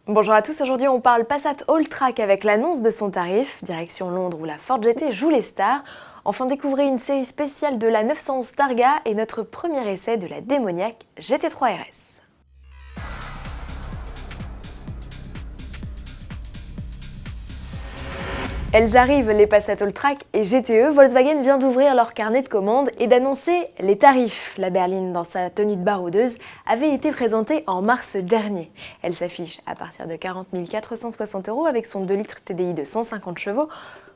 Bonjour à tous, aujourd'hui on parle Passat Alltrack avec l'annonce de son tarif, direction Londres où la Ford GT joue les stars. Enfin découvrez une série spéciale de la 911 Targa et notre premier essai de la démoniaque GT3 RS. Elles arrivent, les Passat Alltrack et GTE. Volkswagen vient d'ouvrir leur carnet de commandes et d'annoncer les tarifs. La berline, dans sa tenue de baroudeuse, avait été présentée en mars dernier. Elle s'affiche à partir de 40 460 € avec son 2 litres TDI de 150 chevaux.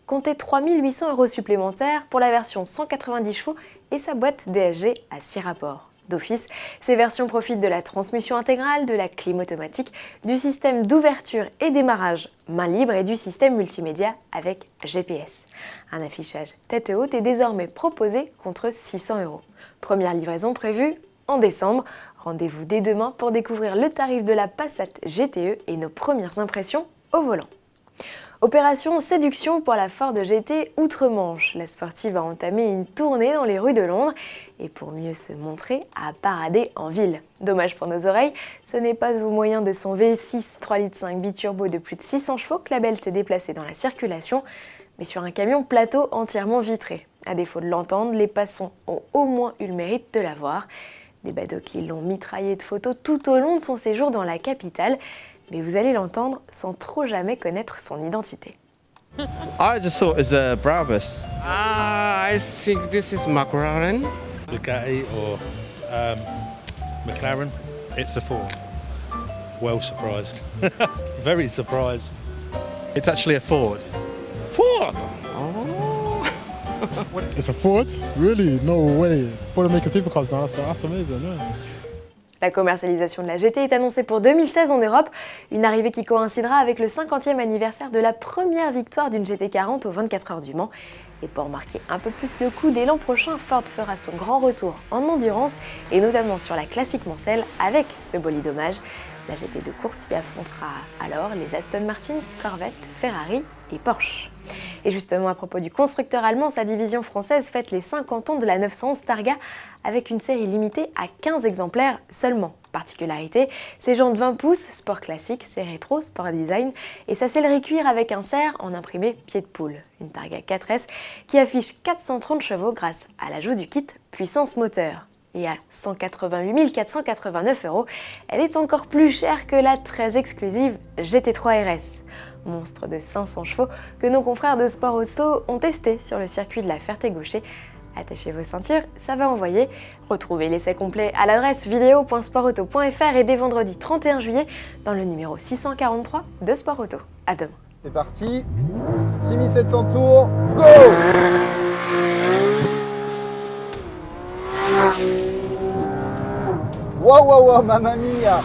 Comptez 3 800 € supplémentaires pour la version 190 chevaux et sa boîte DSG à 6 rapports. D'office, ces versions profitent de la transmission intégrale, de la clim automatique, du système d'ouverture et démarrage main libre et du système multimédia avec GPS. Un affichage tête haute est désormais proposé contre 600 €. Première livraison prévue en décembre. Rendez-vous dès demain pour découvrir le tarif de la Passat GTE et nos premières impressions au volant. Opération séduction pour la Ford GT Outre-Manche. La sportive a entamé une tournée dans les rues de Londres et pour mieux se montrer, a paradé en ville. Dommage pour nos oreilles, ce n'est pas au moyen de son V6 3,5 litres biturbo de plus de 600 chevaux que la belle s'est déplacée dans la circulation, mais sur un camion plateau entièrement vitré. À défaut de l'entendre, les passants ont au moins eu le mérite de la voir. Des badauds qui l'ont mitraillé de photos tout au long de son séjour dans la capitale. Mais vous allez l'entendre sans trop jamais connaître son identité. I just thought it was a Brabus. I think this is McLaren. Bugatti or McLaren, it's a Ford. Well surprised. Very surprised. It's actually a Ford. Ford! Oh. It's a Ford? Really? No way. Ford making supercars now. That's amazing. Yeah. La commercialisation de la GT est annoncée pour 2016 en Europe, une arrivée qui coïncidera avec le 50e anniversaire de la première victoire d'une GT40 aux 24 heures du Mans. Et pour marquer un peu plus le coup, dès l'an prochain, Ford fera son grand retour en endurance et notamment sur la classique Mancelle avec ce bolide hommage. La GT de course y affrontera alors les Aston Martin, Corvette, Ferrari et Porsche. Et justement, à propos du constructeur allemand, sa division française fête les 50 ans de la 911 Targa avec une série limitée à 15 exemplaires seulement. Particularité, ses jantes 20 pouces, sport classique, c'est rétro, sport design et sa sellerie cuir avec un serre en imprimé pied de poule. Une Targa 4S qui affiche 430 chevaux grâce à l'ajout du kit puissance moteur. Et à 188 489 €, elle est encore plus chère que la très exclusive GT3 RS. Monstre de 500 chevaux que nos confrères de Sport Auto ont testé sur le circuit de la Ferté-Gaucher. Attachez vos ceintures, ça va envoyer. Retrouvez l'essai complet à l'adresse vidéo.sportauto.fr et dès vendredi 31 juillet dans le numéro 643 de Sport Auto. À demain. C'est parti, 6700 tours, go! Wow, wow, wow, mamma mia!